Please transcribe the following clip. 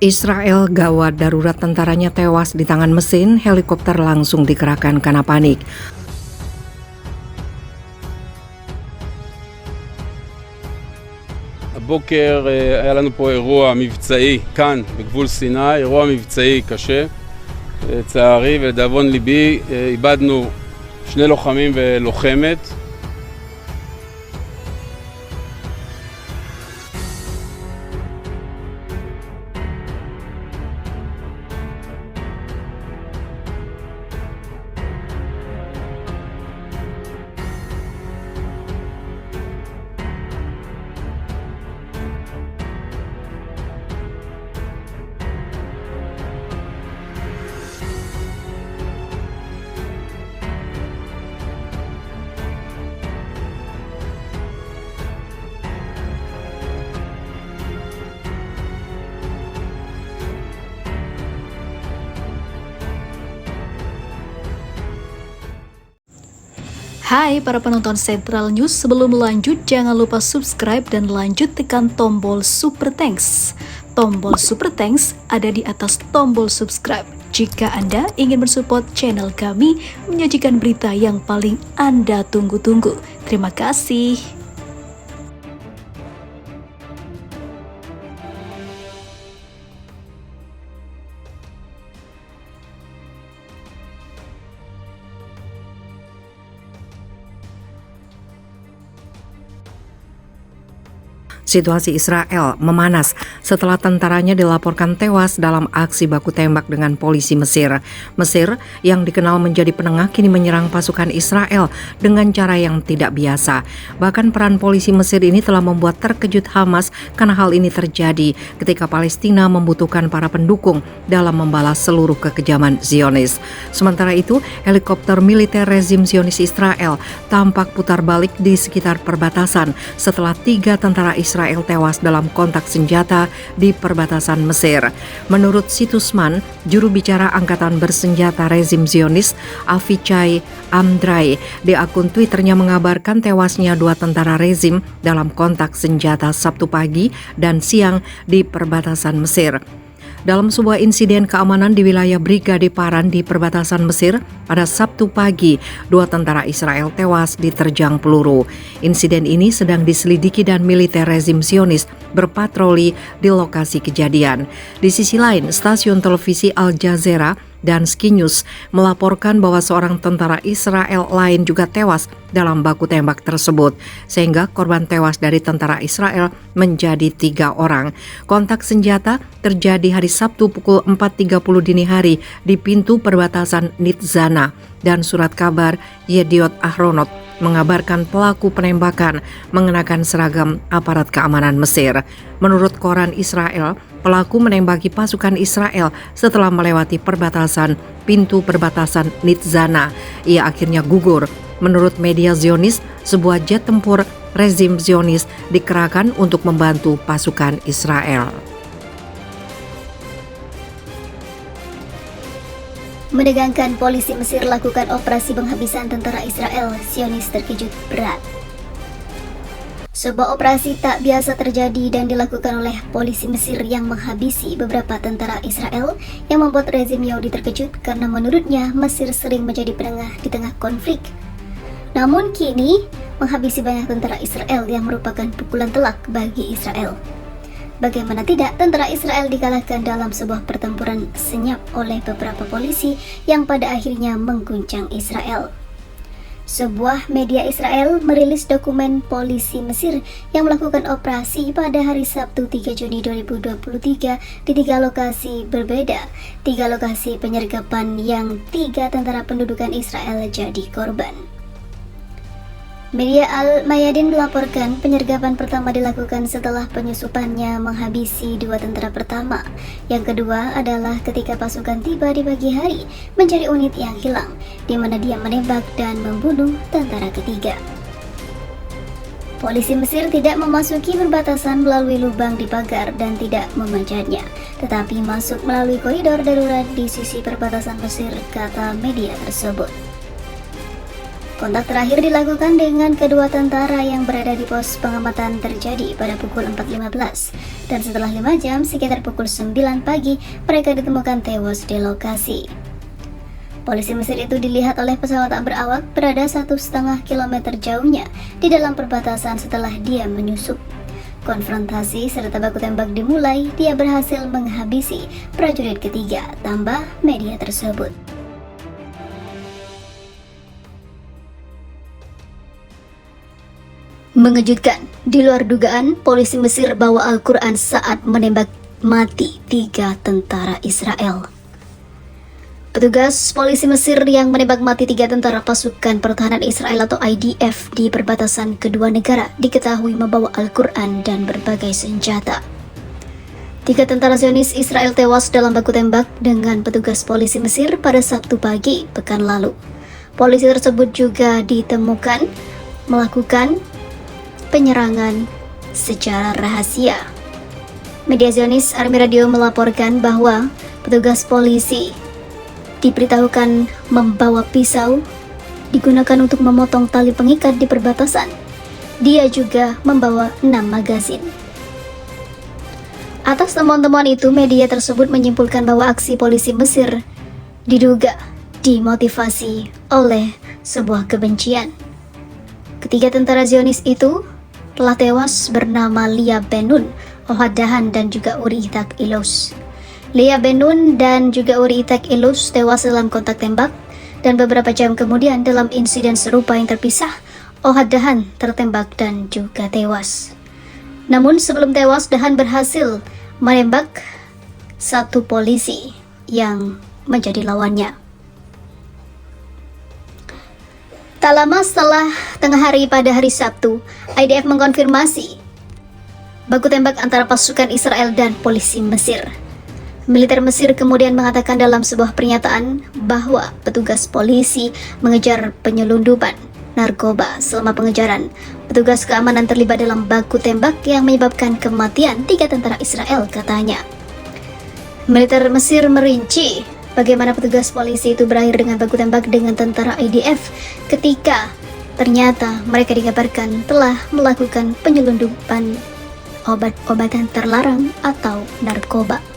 Israel gawat darurat tentaranya tewas di tangan mesin, helikopter langsung dikerahkan karena panik. הבוקר היה לנו פה אירוע מבצעי כאן בגבול סיני, אירוע מבצעי קשה. לצערי ולדאבון ליבי איבדנו שני לוחמים ולוחמת. Hai para penonton Sentral News, sebelum lanjut jangan lupa subscribe dan lanjut tekan tombol Super Thanks. Tombol Super Thanks ada di atas tombol subscribe. Jika Anda ingin mensupport channel kami menyajikan berita yang paling Anda tunggu-tunggu. Terima kasih. Situasi Israel memanas setelah tentaranya dilaporkan tewas dalam aksi baku tembak dengan polisi Mesir. Mesir yang dikenal menjadi penengah kini menyerang pasukan Israel dengan cara yang tidak biasa. Bahkan peran polisi Mesir ini telah membuat terkejut Hamas karena hal ini terjadi ketika Palestina membutuhkan para pendukung dalam membalas seluruh kekejaman Zionis. Sementara itu, helikopter militer rezim Zionis Israel tampak putar balik di sekitar perbatasan setelah 3 tentara Israel tewas dalam kontak senjata di perbatasan Mesir. Menurut situs MAN, juru bicara Angkatan Bersenjata rezim Zionis, Avichai Amdrai, di akun Twitternya mengabarkan tewasnya 2 tentara rezim dalam kontak senjata Sabtu pagi dan siang di perbatasan Mesir. Dalam sebuah insiden keamanan di wilayah Brigade Paran di perbatasan Mesir, pada Sabtu pagi, 2 tentara Israel tewas diterjang peluru. Insiden ini sedang diselidiki dan militer rezim Zionis berpatroli di lokasi kejadian. Di sisi lain, stasiun televisi Al Jazeera dan Sky News melaporkan bahwa seorang tentara Israel lain juga tewas dalam baku tembak tersebut, sehingga korban tewas dari tentara Israel menjadi 3 orang. Kontak senjata terjadi hari Sabtu pukul 4.30 dini hari di pintu perbatasan Nitzana, dan surat kabar Yediot Ahronot mengabarkan pelaku penembakan mengenakan seragam aparat keamanan Mesir. Menurut koran Israel, pelaku menembaki pasukan Israel setelah melewati pintu perbatasan Nitzana. Ia akhirnya gugur. Menurut media Zionis, sebuah jet tempur rezim Zionis dikerahkan untuk membantu pasukan Israel. Menegangkan polisi Mesir lakukan operasi penghabisan tentara Israel, Zionis terkejut berat. Sebuah operasi tak biasa terjadi dan dilakukan oleh polisi Mesir yang menghabisi beberapa tentara Israel yang membuat rezim Yahudi terkejut karena menurutnya Mesir sering menjadi penengah di tengah konflik. Namun kini menghabisi banyak tentara Israel yang merupakan pukulan telak bagi Israel. Bagaimana tidak, tentara Israel dikalahkan dalam sebuah pertempuran senyap oleh beberapa polisi yang pada akhirnya mengguncang Israel. Sebuah media Israel merilis dokumen polisi Mesir yang melakukan operasi pada hari Sabtu 3 Juni 2023 di 3 lokasi berbeda. 3 lokasi penyergapan yang 3 tentara pendudukan Israel jadi korban. Media Al-Mayadin melaporkan penyergapan pertama dilakukan setelah penyusupannya menghabisi 2 tentara pertama. Yang kedua adalah ketika pasukan tiba di pagi hari mencari unit yang hilang, di mana dia menembak dan membunuh tentara ketiga. Polisi Mesir tidak memasuki perbatasan melalui lubang di pagar dan tidak memanjatnya, tetapi masuk melalui koridor darurat di sisi perbatasan Mesir, kata media tersebut. Kontak terakhir dilakukan dengan kedua tentara yang berada di pos pengamatan terjadi pada pukul 4.15 dan setelah 5 jam sekitar pukul 9 pagi mereka ditemukan tewas di lokasi. Polisi Mesir itu dilihat oleh pesawat tak berawak berada 1,5 kilometer jauhnya di dalam perbatasan setelah dia menyusup. Konfrontasi serta baku tembak dimulai, dia berhasil menghabisi prajurit ketiga, tambah media tersebut. Mengejutkan, di luar dugaan, polisi Mesir bawa Al-Quran saat menembak mati 3 tentara Israel. Petugas polisi Mesir yang menembak mati 3 tentara pasukan pertahanan Israel atau IDF di perbatasan kedua negara diketahui membawa Al-Quran dan berbagai senjata. 3 tentara Zionis Israel tewas dalam baku tembak dengan petugas polisi Mesir pada Sabtu pagi pekan lalu. Polisi tersebut juga ditemukan melakukan penyerangan secara rahasia. Media Zionis Army Radio melaporkan bahwa petugas polisi diberitahukan membawa pisau digunakan untuk memotong tali pengikat di perbatasan. Dia juga membawa 6 magazin. Atas temuan-temuan itu, media tersebut menyimpulkan bahwa aksi polisi Mesir diduga dimotivasi oleh sebuah kebencian. Ketiga tentara Zionis itu telah tewas bernama Lia Ben-Nun, Ohad Dahan, dan juga Uri Itak Ilus. Lia Ben-Nun dan juga Uri Itak Ilus tewas dalam kontak tembak, dan beberapa jam kemudian dalam insiden serupa yang terpisah, Ohad Dahan tertembak dan juga tewas. Namun sebelum tewas, Dahan berhasil menembak satu polisi yang menjadi lawannya. Tak lama setelah tengah hari pada hari Sabtu, IDF mengkonfirmasi baku tembak antara pasukan Israel dan polisi Mesir. Militer Mesir kemudian mengatakan dalam sebuah pernyataan bahwa petugas polisi mengejar penyelundupan narkoba. Selama pengejaran, petugas keamanan terlibat dalam baku tembak yang menyebabkan kematian 3 tentara Israel, katanya. Militer Mesir merinci bagaimana petugas polisi itu berakhir dengan baku tembak dengan tentara IDF ketika ternyata mereka dikabarkan telah melakukan penyelundupan obat-obatan terlarang atau narkoba.